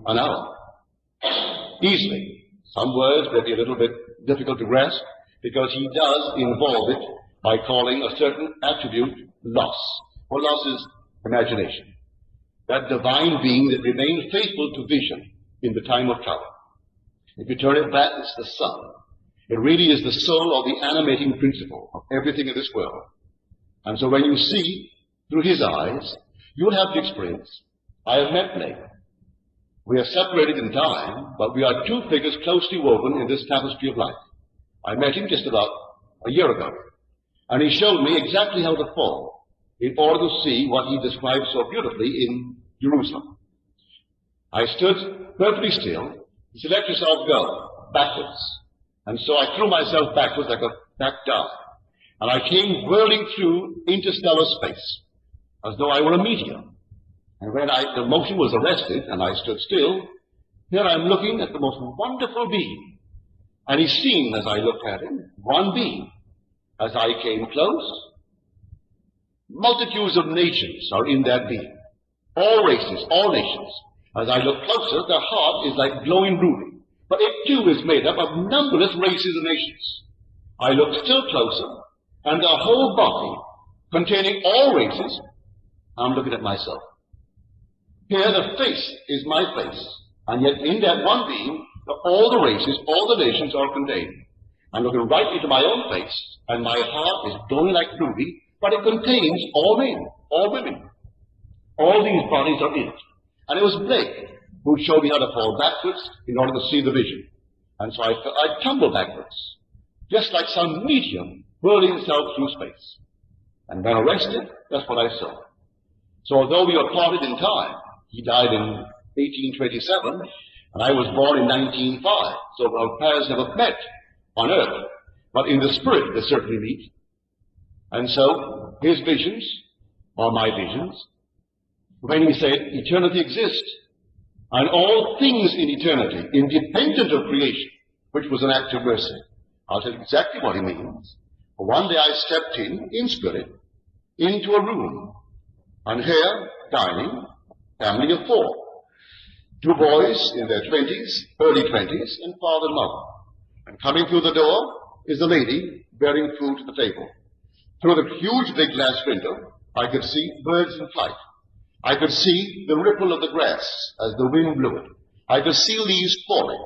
an hour. Easily. Some words may be a little bit difficult to grasp because he does involve it by calling a certain attribute loss. For loss is imagination. That divine being that remains faithful to vision in the time of trouble. If you turn it back, it's the sun. It really is the soul or the animating principle of everything in this world. And so when you see through his eyes, you'll have the experience. I have met Flea. We are separated in time, but we are two figures closely woven in this tapestry of life. I met him just about a year ago, and he showed me exactly how to fall in order to see what he described so beautifully in Jerusalem. I stood perfectly still. He said, let yourself go, backwards. And so I threw myself backwards like a back down. And I came whirling through interstellar space, as though I were a meteor. And when the motion was arrested, and I stood still, here I'm looking at the most wonderful being. And he seemed, as I looked at him, one being. As I came close, multitudes of nations are in that being. All races, all nations. As I look closer, their heart is like glowing ruby. But it too is made up of numberless races and nations. I look still closer, and the whole body, containing all races, I'm looking at myself. Here the face is my face, and yet in that one being, all the races, all the nations are contained. I'm looking right into my own face, and my heart is glowing like ruby, but it contains all men, all women. All these bodies are in it. And it was Blake who showed me how to fall backwards in order to see the vision. And so I tumbled backwards, just like some meteor whirling itself through space. And when arrested, that's what I saw. So although we are parted in time, he died in 1827, and I was born in 1905, so our paths never met on earth, but in the spirit they certainly meet. And so his visions are my visions. When he said eternity exists, and all things in eternity, independent of creation, which was an act of mercy. I'll tell you exactly what he means. One day I stepped in spirit, into a room, and here, dining, family of 4. 2 boys in their 20s, early 20s, and father and mother. And coming through the door is the lady bearing food to the table. Through the huge big glass window, I could see birds in flight. I could see the ripple of the grass as the wind blew it. I could see leaves falling.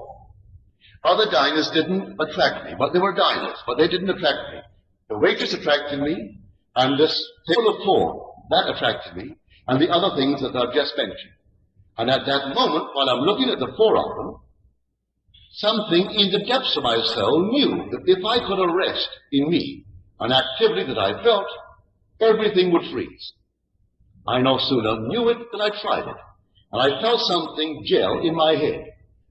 Other diners didn't attract me, but they were diners, but they didn't attract me. The waitress attracted me, and this table of 4, that attracted me, and the other things that I've just mentioned. And at that moment, while I'm looking at the 4 of them, something in the depths of my soul knew that if I could arrest in me an activity that I felt, everything would freeze. I no sooner knew it than I tried it. And I felt something gel in my head.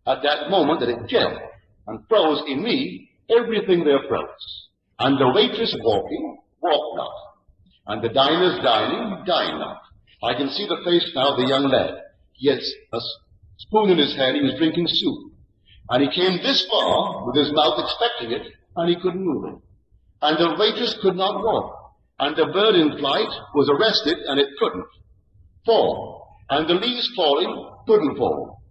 At that moment that it gelled and froze in me, everything there froze. And the waitress walking, walked not. And the diners dining, dined not. I can see the face now of the young lad. He has a spoon in his hand, he was drinking soup. And he came this far with his mouth expecting it, and he couldn't move it. And the waitress could not walk. And the bird in flight was arrested, and it couldn't fall. And the leaves falling couldn't fall.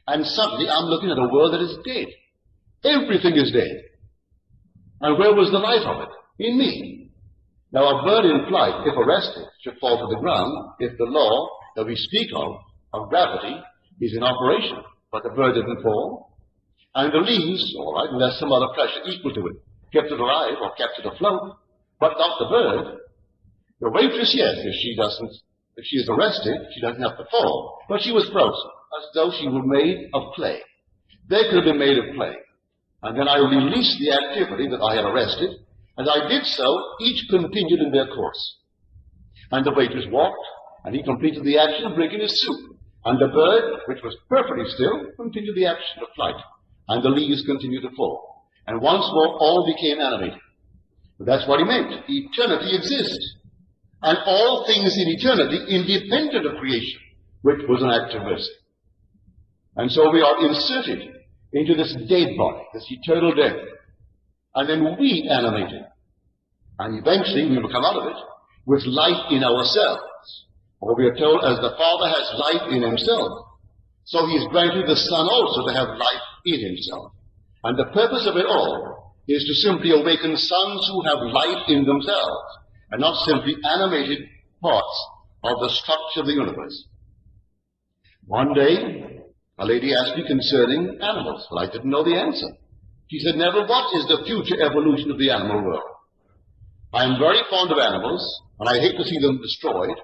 And suddenly I'm looking at a world that is dead. Everything is dead. And where was the life of it? In me. Now a bird in flight, if arrested, should fall to the ground if the law that we speak of gravity, is in operation. But the bird didn't fall. And the leaves, all right, unless some other pressure equal to it, kept it alive or kept it afloat. But not the bird. The waitress, yes, if she is arrested, she doesn't have to fall. But she was frozen, as though she were made of clay. They could have been made of clay. And then I released the activity that I had arrested. As I did so, each continued in their course. And the waitress walked, and he completed the action of drinking his soup. And the bird, which was perfectly still, continued the action of flight. And the leaves continued to fall. And once more, all became animated. That's what he meant. Eternity exists. And all things in eternity independent of creation, which was an act of mercy. And so we are inserted into this dead body, this eternal death. And then we animate it. And eventually we will come out of it with life in ourselves. Or we are told, as the Father has life in himself, So he has granted the Son also to have life in himself. And the purpose of it all is to simply awaken sons who have life in themselves, and not simply animated parts of the structure of the universe. One day, a lady asked me concerning animals. Well, I didn't know the answer. She said, Neville, what is the future evolution of the animal world? I am very fond of animals, and I hate to see them destroyed.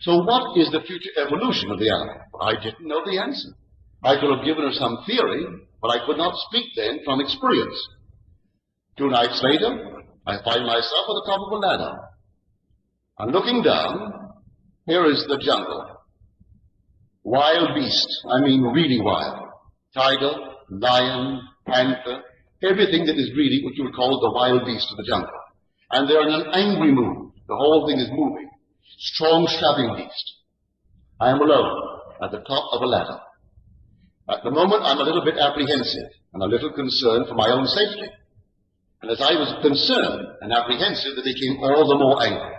So what is the future evolution of the animal? Well, I didn't know the answer. I could have given her some theory, but I could not speak then from experience. 2 nights later, I find myself at the top of a ladder. And looking down, here is the jungle. Wild beast, I mean really wild. Tiger, lion, panther, everything that is really what you would call the wild beast of the jungle. And they're in an angry mood. The whole thing is moving. Strong, strapping beast. I am alone at the top of a ladder. At the moment, I'm a little bit apprehensive and a little concerned for my own safety. And as I was concerned and apprehensive, they became all the more angry.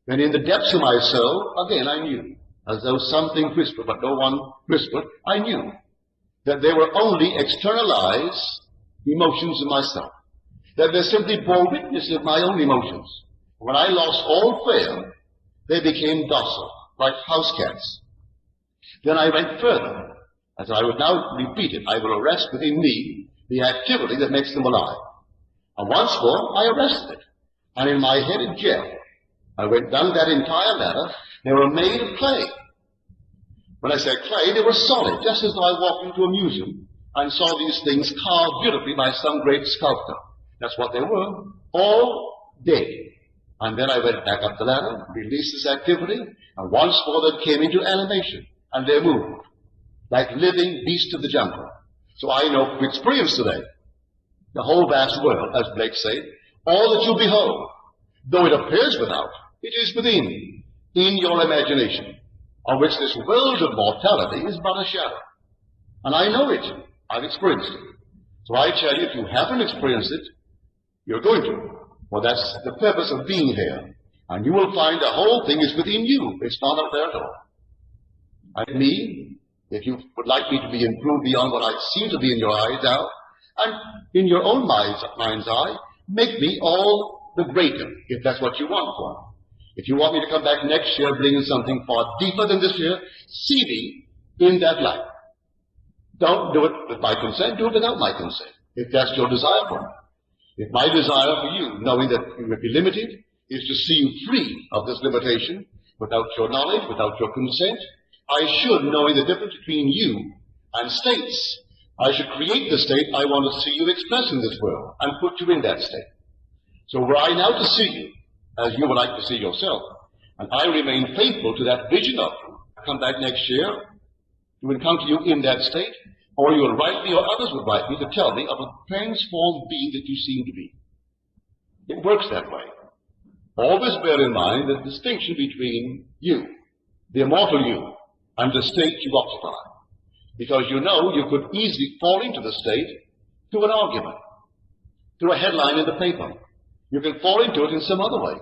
Then in the depths of my soul, again I knew, as though something whispered, but no one whispered, I knew that they were only externalized emotions of myself. That they simply bore witness of my own emotions. When I lost all fear, they became docile, like house cats. Then I went further. As I would now repeat it, I will arrest within me the activity that makes them alive. And once more, I arrested it. And in my headed jet, I went down that entire ladder. They were made of clay. When I say clay, they were solid, just as though I walked into a museum and saw these things carved beautifully by some great sculptor. That's what they were, all dead. And then I went back up the ladder, released this activity, and once more they came into animation, and they moved, like living beasts of the jungle. So I know from experience today, the whole vast world, as Blake said, all that you behold, though it appears without, it is within, in your imagination, of which this world of mortality is but a shadow. And I know it. I've experienced it. So I tell you, if you haven't experienced it, you're going to. Well, that's the purpose of being here. And you will find the whole thing is within you. It's not up there at all. And me, if you would like me to be improved beyond what I seem to be in your eyes now, and in your own mind's eye, make me all the greater, if that's what you want for me. If you want me to come back next year bringing something far deeper than this year, see me in that light. Don't do it with my consent, do it without my consent, if that's your desire for me. If my desire for you, knowing that you may be limited, is to see you free of this limitation, without your knowledge, without your consent, I should, knowing the difference between you and states, I should create the state I want to see you express in this world, and put you in that state. So were I now to see you, as you would like to see yourself, and I remain faithful to that vision of you, come back next year to encounter you in that state, or you will write me, or others would write me to tell me of a transformed being that you seem to be. It works that way. Always bear in mind the distinction between you, the immortal you, and the state you occupy. Because you know you could easily fall into the state through an argument, through a headline in the paper. You can fall into it in some other way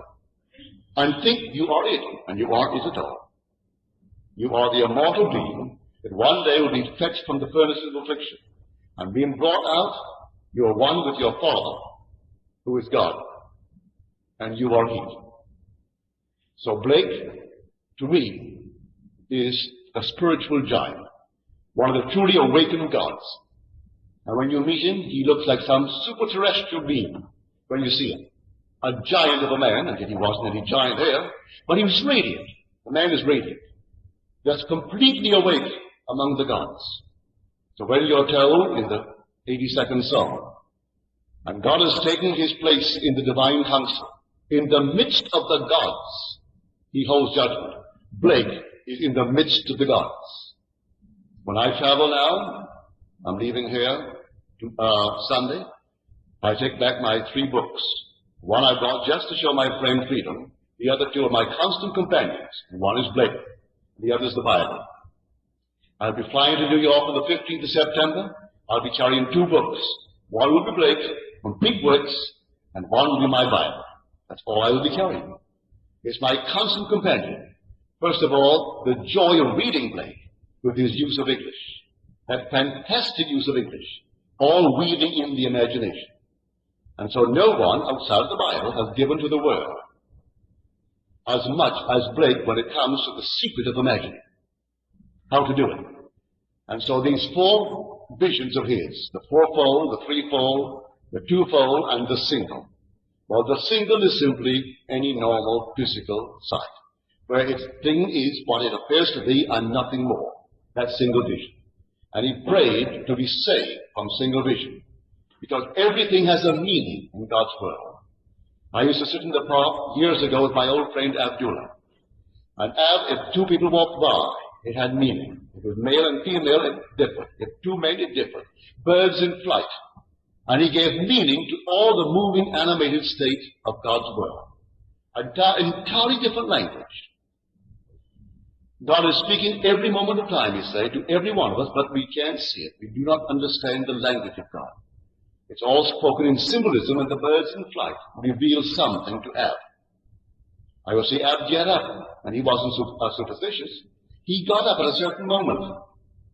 and think you are it, and you aren't it at all. You are the immortal being that one day will be fetched from the furnaces of affliction, and being brought out, you are one with your Father, who is God, and you are He. So Blake, to me, is a spiritual giant, one of the truly awakened gods. And when you meet him, he looks like some super-terrestrial being when you see him. A giant of a man, and yet he wasn't any giant there, but he was radiant. The man is radiant. Just completely awake among the gods. So when you're told in the 82nd Psalm, and God has taken his place in the divine council, in the midst of the gods, he holds judgment. Blake is in the midst of the gods. When I travel now, I'm leaving here Sunday, I take back my 3 books. One I brought just to show my friend freedom. The other 2 are my constant companions. One is Blake. The other is the Bible. I'll be flying to New York on the 15th of September. I'll be carrying 2 books. One will be Blake, complete works, and one will be my Bible. That's all I will be carrying. It's my constant companion. First of all, the joy of reading Blake, with his use of English. That fantastic use of English, all weaving in the imagination. And so no one outside of the Bible has given to the world as much as Blake when it comes to the secret of imagining, how to do it. And so these four visions of his, the fourfold, the threefold, the twofold, and the single. Well, the single is simply any normal physical sight, where its thing is what it appears to be and nothing more. That single vision. And he prayed to be saved from single vision, because everything has a meaning in God's world. I used to sit in the park years ago with my old friend Abdullah. And if two people walked by, it had meaning. If it was male and female, it differed. If two men, it differed. Birds in flight. And he gave meaning to all the moving, animated state of God's world. An entirely different language. God is speaking every moment of time, you say, to every one of us, but we can't see it. We do not understand the language of God. It's all spoken in symbolism, and the birds in flight reveal something to Ab. I will see Ab get up, and he wasn't superstitious. He got up at a certain moment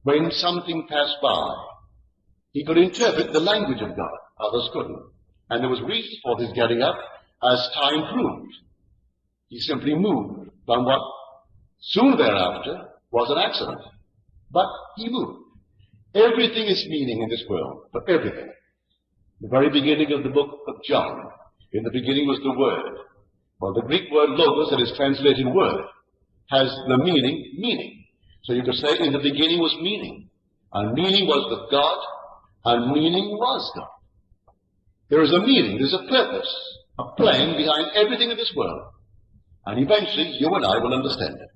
when something passed by. He could interpret the language of God. Others couldn't. And there was reason for his getting up, as time proved. He simply moved from what soon thereafter was an accident. But he moved. Everything is meaning in this world, but everything. The very beginning of the book of John, in the beginning was the Word. Well, the Greek word logos, that is translated word, has the meaning. So you could say in the beginning was meaning. And meaning was with God, and meaning was God. There is a meaning, there's a purpose, a plan behind everything in this world. And eventually, you and I will understand it.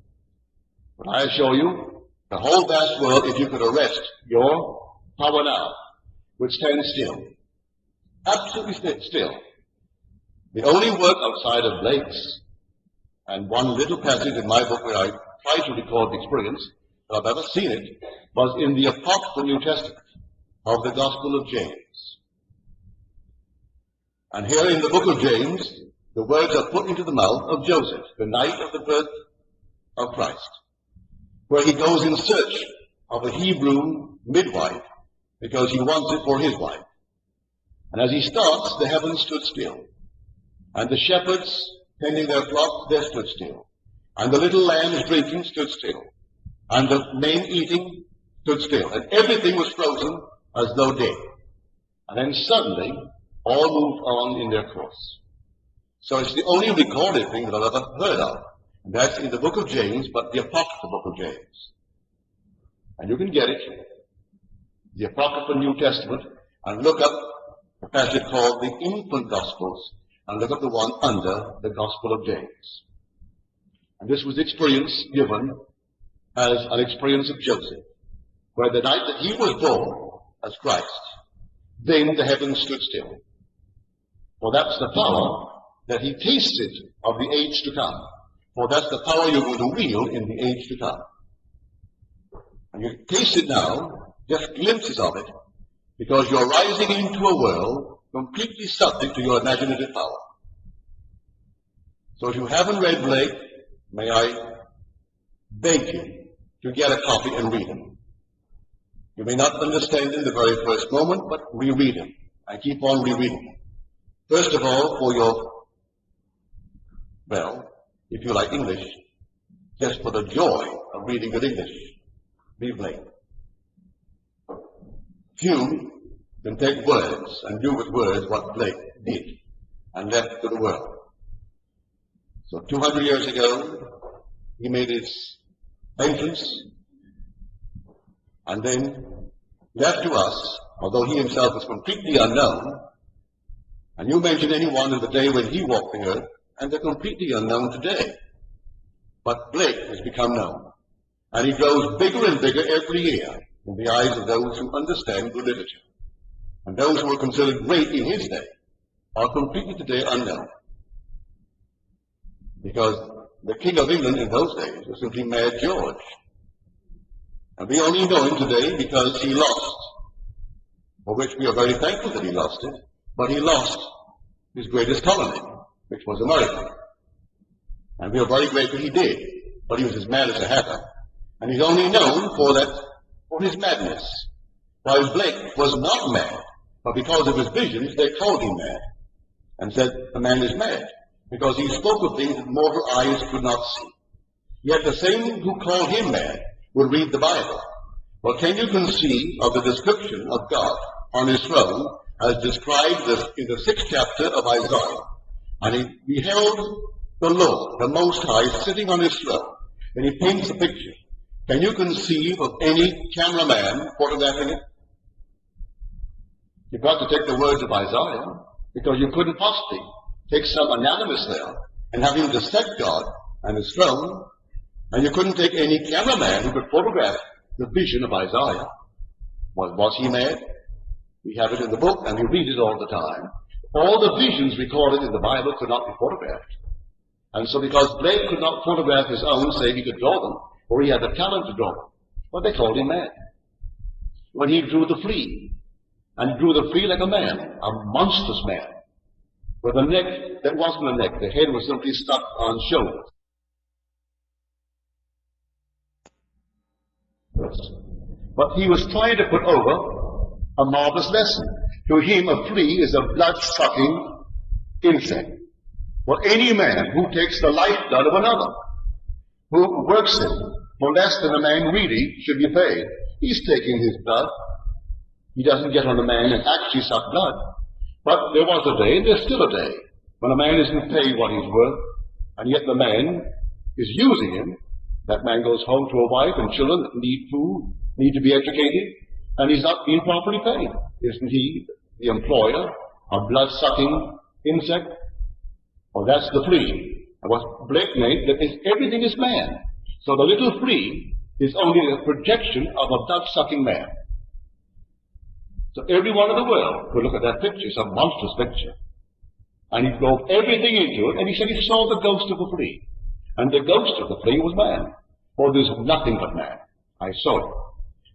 But I assure you, the whole vast world, if you could arrest your power now, would stand still. Absolutely still. The only work outside of Blake's, and one little passage in my book where I try to record the experience, that I've ever seen it, was in the Apocryphal New Testament of the Gospel of James. And here in the book of James, the words are put into the mouth of Joseph, the night of the birth of Christ, where he goes in search of a Hebrew midwife because he wants it for his wife. And as he starts, the heavens stood still. And the shepherds tending their flock, they stood still. And the little lambs drinking stood still. And the men eating stood still. And everything was frozen as though dead. And then suddenly, all moved on in their course. So it's the only recorded thing that I've ever heard of. And that's in the book of James, but the Apocryphal book of James. And you can get it, the Apocryphal New Testament, and look up a passage called the Infant Gospels, and look up the one under the Gospel of James. And this was the experience given as an experience of Joseph, where the night that he was born as Christ, then the heavens stood still. For that's the power that he tasted of the age to come. For that's the power you're going to wield in the age to come. And you taste it now, just glimpses of it, because you're rising into a world completely subject to your imaginative power. So if you haven't read Blake, may I beg you to get a copy and read him. You may not understand him the very first moment, but reread him. I keep on rereading him. First of all, for your, well, if you like English, just for the joy of reading good English, read Blake. Few can take words and do with words what Blake did and left to the world. So 200 years ago, he made his entrance and then left to us, although he himself was completely unknown. And you mention anyone in the day when he walked the earth, and they're completely unknown today. But Blake has become known. And he grows bigger and bigger every year in the eyes of those who understand good literature. And those who were considered great in his day are completely today unknown. Because the King of England in those days was simply Mad George. And we only know him today because he lost, for which we are very thankful that he lost it, but he lost his greatest colony, which was America. And we are very grateful he did, but he was as mad as a hatter. And he's only known for his madness. While Blake was not mad, but because of his visions, they called him mad and said the man is mad because he spoke of things that mortal eyes could not see. Yet the same who called him mad would read the Bible. Well, can you conceive of the description of God on his throne as described in the 6th chapter of Isaiah? And he beheld the Lord, the Most High, sitting on his throne. And he paints a picture. Can you conceive of any cameraman photographing it? You've got to take the words of Isaiah, because you couldn't possibly take some anonymous there and have him dissect God and his throne, and you couldn't take any cameraman who could photograph the vision of Isaiah. Was he mad? We have it in the book, and we read it all the time. All the visions recorded in the Bible could not be photographed. And so because Blake could not photograph his own, say he could draw them, or he had the talent to draw them, well, they called him mad. When he drew the flea, and he drew the flea like a man, a monstrous man, with a neck that wasn't a neck, the head was simply stuck on shoulders. But he was trying to put over a marvelous lesson. To him, a flea is a blood-sucking insect. Well, any man who takes the lifeblood of another, who works it for less than a man really should be paid, he's taking his blood. He doesn't get on a man and actually suck blood. But there was a day, and there's still a day, when a man isn't paid what he's worth, and yet the man is using him. That man goes home to a wife and children that need food, need to be educated, and he's not being properly paid. Isn't he the employer, a blood-sucking insect? Well, that's the flea. And what Blake made, that is, everything is man. So the little flea is only a projection of a blood-sucking man. So everyone in the world could look at that picture. It's a monstrous picture. And he drove everything into it, and he said he saw the ghost of a flea. And the ghost of the flea was man. For there's nothing but man. I saw it.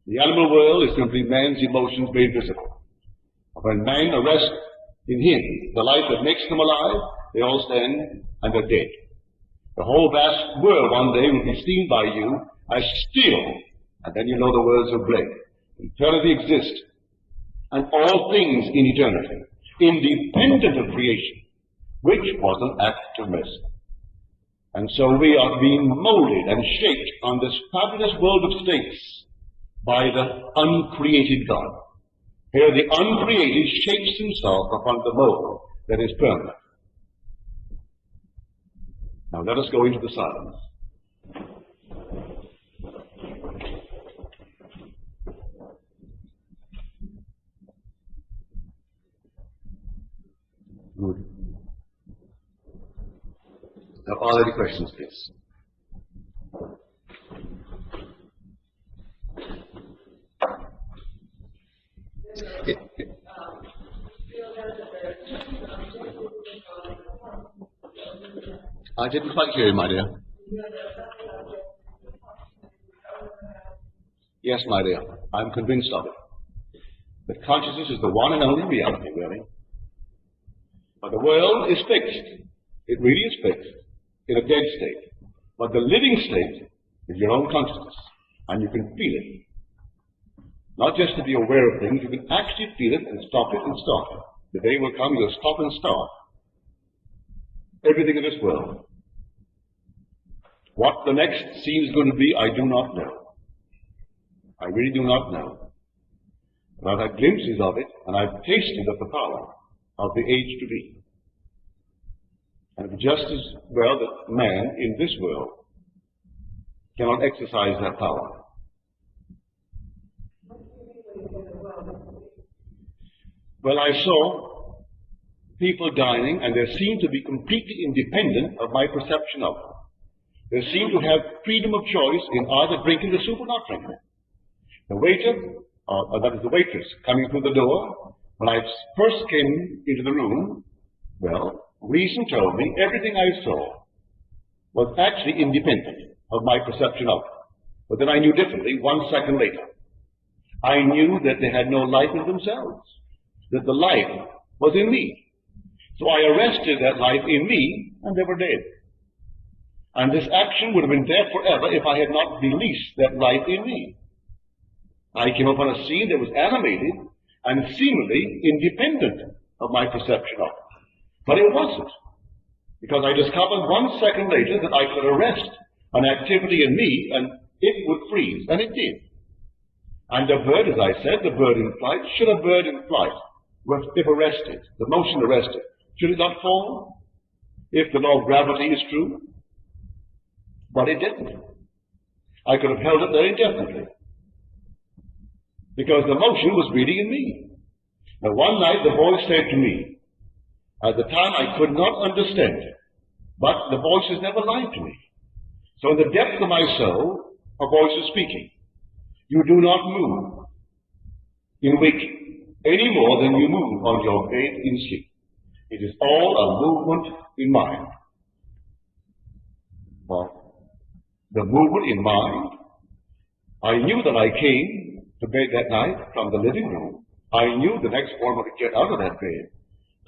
The animal world is simply man's emotions made visible. When man arrests in him the life that makes them alive, they all stand and they're dead. The whole vast world one day will be seen by you as still, and then you know the words of Blake. Eternity exists, and all things in eternity, independent of creation, which was an act of mercy. And so we are being molded and shaped on this fabulous world of states by the uncreated God. Here the uncreated shapes himself upon the mold that is permanent. Now let us go into the silence. Good. Now, are there any questions, please? I didn't quite hear you, my dear. Yes, my dear, I'm convinced of it. That consciousness is the one and only reality, really. But the world is fixed. It really is fixed in a dead state. But the living state is your own consciousness, and you can feel it. Not just to be aware of things, you can actually feel it and stop it and start it. The day will come, you'll stop and start everything in this world. What the next scene is going to be, I do not know. I really do not know. But I've had glimpses of it, and I've tasted of the power of the age to be. And just as well that man in this world cannot exercise that power. Well, I saw people dining, and they seemed to be completely independent of my perception of them. They seemed to have freedom of choice in either drinking the soup or not drinking it. The waiter, or that is the waitress, coming through the door, when I first came into the room, well, reason told me everything I saw was actually independent of my perception of it. But then I knew differently 1 second later. I knew that they had no life in themselves, that the life was in me. So I arrested that life in me, and they were dead. And this action would have been there forever if I had not released that life in me. I came upon a scene that was animated and seemingly independent of my perception of it. But it wasn't, because I discovered 1 second later that I could arrest an activity in me and it would freeze, and it did. And the bird, as I said, the bird in flight, should a bird in flight, if arrested, the motion arrested, should it not fall? If the law of gravity is true? But it didn't. I could have held it there indefinitely, because the motion was really in me. Now one night the voice said to me, at the time I could not understand it, but the voice has never lied to me. So in the depth of my soul, a voice is speaking. You do not move in waking any more than you move on your bed in sleep. It is all a movement in mind. Well, the movement in mind, I knew that I came to bed that night from the living room. I knew the next morning I could get out of that bed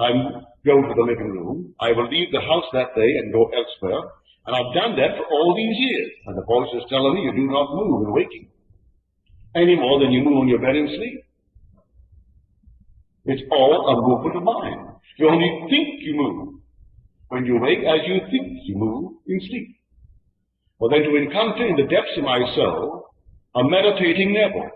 and go to the living room. I will leave the house that day and go elsewhere. And I've done that for all these years. And the voice is telling me you do not move in waking any more than you move on your bed in sleep. It's all a movement of mind. You only think you move when you wake as you think you move in sleep. Well, then to encounter in the depths of my soul a meditating Neville,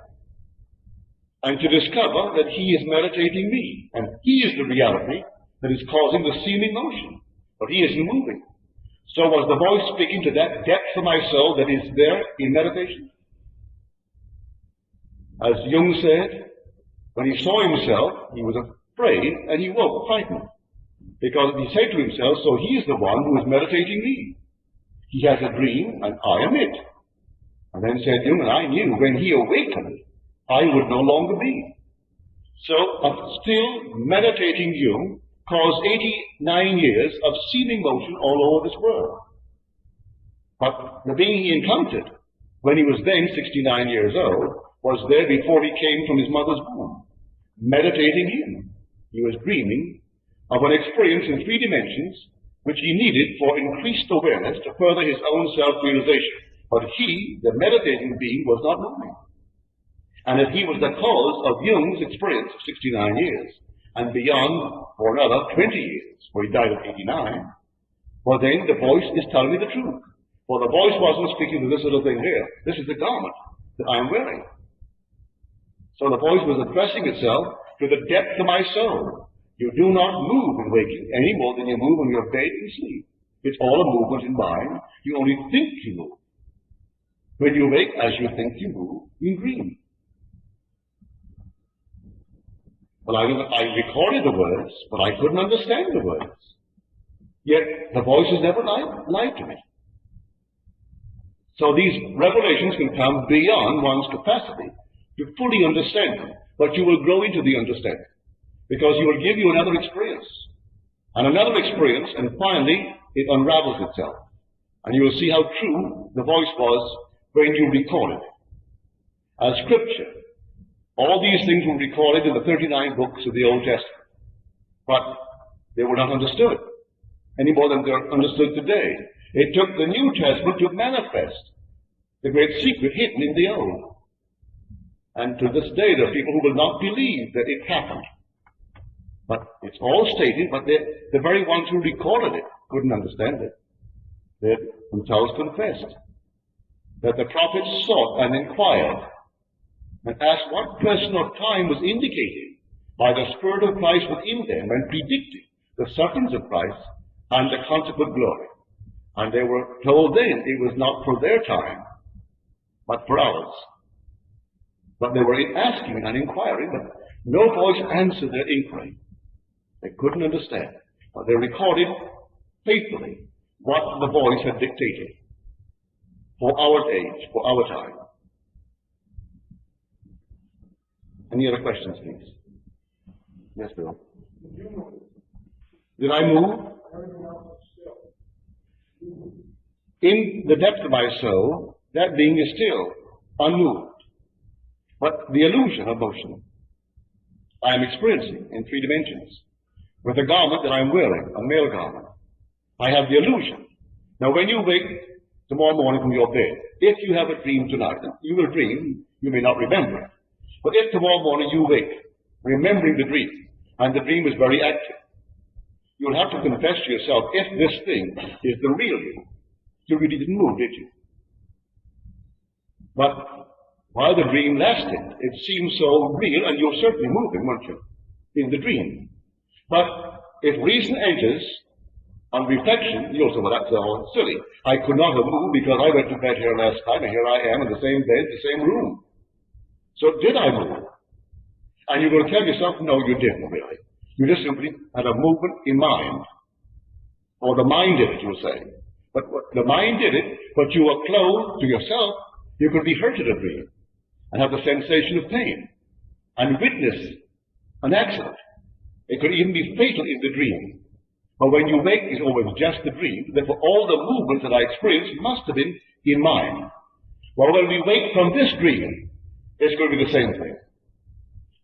and to discover that he is meditating me, and he is the reality that is causing the seeming motion, but he isn't moving. So was the voice speaking to that depth of my soul that is there in meditation? As Jung said, when he saw himself, he was afraid and he woke frightened, because he said to himself, so he is the one who is meditating me. He has a dream and I am it. And then said Jung, and I knew when he awakened, I would no longer be. So a still meditating Jung caused 89 years of seeming motion all over this world. But the being he encountered, when he was then 69 years old, was there before he came from his mother's womb, meditating him. He was dreaming of an experience in 3 dimensions which he needed for increased awareness to further his own self-realization. But he, the meditating being, was not moving. And if he was the cause of Jung's experience of 69 years, and beyond for another 20 years, for he died at 89, well then the voice is telling me the truth. For the voice wasn't speaking to this little thing here. This is the garment that I am wearing. So the voice was addressing itself to the depth of my soul. You do not move in waking any more than you move on your bed in sleep. It's all a movement in mind. You only think you move. When you wake as you think you move in dream. Well, I recorded the words, but I couldn't understand the words. Yet the voice has never lied to me. So these revelations can come beyond one's capacity to fully understand them, but you will grow into the understanding, because he will give you another experience, and another experience, and finally it unravels itself. And you will see how true the voice was when you recorded it. As scripture, all these things were recorded in the 39 books of the Old Testament, but they were not understood any more than they're understood today. It took the New Testament to manifest the great secret hidden in the Old. And to this day, there are people who will not believe that it happened. But it's all stated, but the very ones who recorded it couldn't understand it. They themselves confessed that the prophets sought and inquired and asked what person or time was indicated by the Spirit of Christ within them and predicted the sufferings of Christ and the consequent glory. And they were told then it was not for their time, but for ours. But they were asking and inquiring, but no voice answered their inquiry. They couldn't understand. But they recorded faithfully what the voice had dictated for our age, for our time. Any other questions, please? Yes, Bill. Did I move? In the depth of my soul, that being is still unmoved. But the illusion of motion I am experiencing in 3 dimensions with the garment that I'm wearing, a male garment. I have the illusion Now when you wake tomorrow morning from your bed, if you have a dream tonight, you will dream, you may not remember it. But if tomorrow morning you wake, remembering the dream, and the dream is very active, you'll have to confess to yourself, if this thing is the real you really didn't move, did you? But while the dream lasted, it seemed so real, and you're certainly moving, weren't you, in the dream. But if reason enters, on reflection, you'll say, well, that's all silly. I could not have moved because I went to bed here last time, and here I am in the same bed, the same room. So did I move? And you're going to tell yourself, no, you didn't really. You just simply had a movement in mind. Or the mind did it, you'll say. But the mind did it, but you were clothed to yourself. You could be hurt in a dream and have the sensation of pain and witness an accident. It could even be fatal in the dream. But when you wake, it's always just a dream. Therefore, all the movements that I experienced must have been in mind. Well, when we wake from this dream, it's going to be the same thing.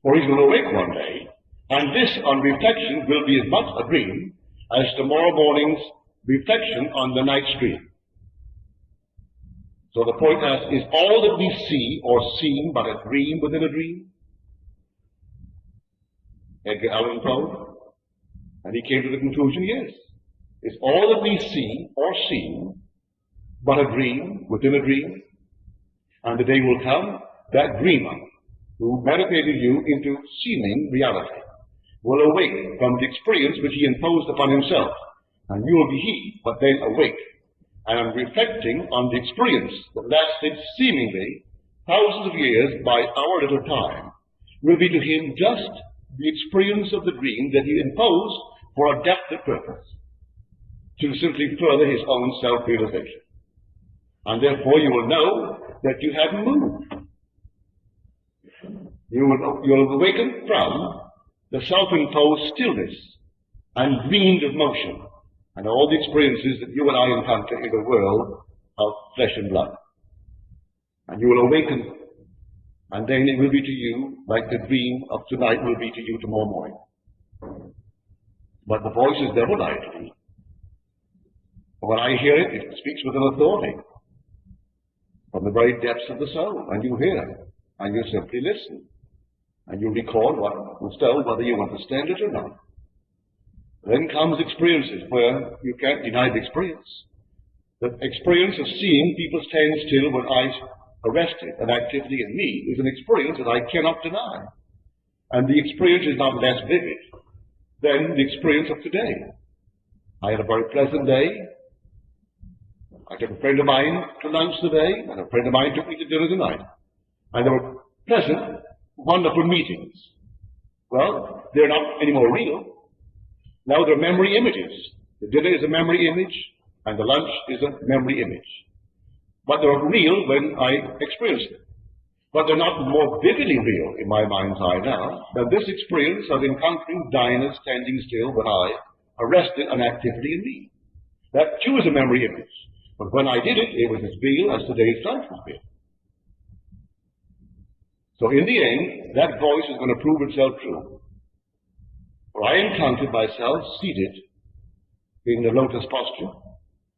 For he's going to wake one day, and this, on reflection, will be as much a dream as tomorrow morning's reflection on the night's dream. So the point is all that we see or seem but a dream within a dream? Edgar Allan Poe. And he came to the conclusion, yes. Is all that we see or seem but a dream within a dream? And the day will come, that dreamer who meditated you into seeming reality will awake from the experience which he imposed upon himself. And you will be he, but then awake, and reflecting on the experience that lasted seemingly thousands of years by our little time, will be to him just the experience of the dream that he imposed for a definite purpose, to simply further his own self-realization. And therefore you will know that you haven't moved. You'll awaken from the self-imposed stillness and dreamed of motion and all the experiences that you and I encounter in the world of flesh and blood. And you will awaken, and then it will be to you like the dream of tonight will be to you tomorrow morning. But the voice is never lightly. When I hear it, it speaks with an authority from the very depths of the soul, and you hear, and you simply listen, and you record what was told, whether you understand it or not. Then comes experiences where you can't deny the experience. The experience of seeing people stand still when I arrested an activity in me is an experience that I cannot deny. And the experience is not less vivid than the experience of today. I had a very pleasant day. I took a friend of mine to lunch today, and a friend of mine took me to dinner tonight. And there were pleasant, wonderful meetings. Well, they're not any more real. Now they're memory images. The dinner is a memory image, and the lunch is a memory image. But they're real when I experience them. But they're not more vividly real in my mind's eye now than this experience of encountering Dinah standing still when I arrested an activity in me. That too is a memory image. But when I did it, it was as real as today's lunch was real. So in the end, that voice is going to prove itself true. For I encountered myself seated in the lotus posture.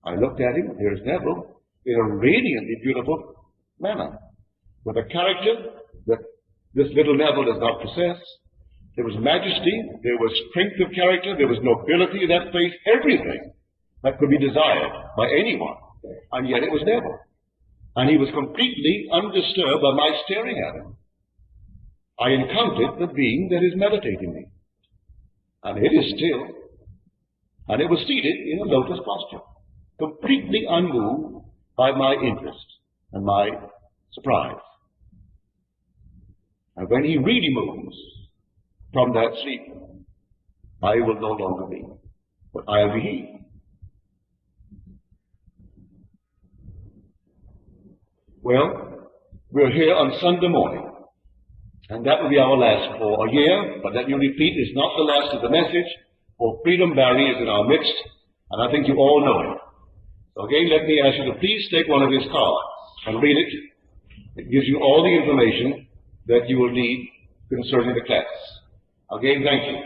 I looked at him, here's Neville, in a radiantly beautiful manner, with a character that this little Neville does not possess. There was majesty, there was strength of character, there was nobility in that face, everything that could be desired by anyone. And yet it was Neville. And he was completely undisturbed by my staring at him. I encountered the being that is meditating me. And it is still. And it was seated in a lotus posture, completely unmoved by my interest and my surprise. And when he really moves from that sleep, I will no longer be, but I will be he. Well, we're here on Sunday morning, and that will be our last for a year, but let me repeat, it's not the last of the message, for Freedom Barry is in our midst, and I think you all know it. So again, let me ask you to please take one of his cards and read it. It gives you all the information that you will need concerning the class. Again, thank you.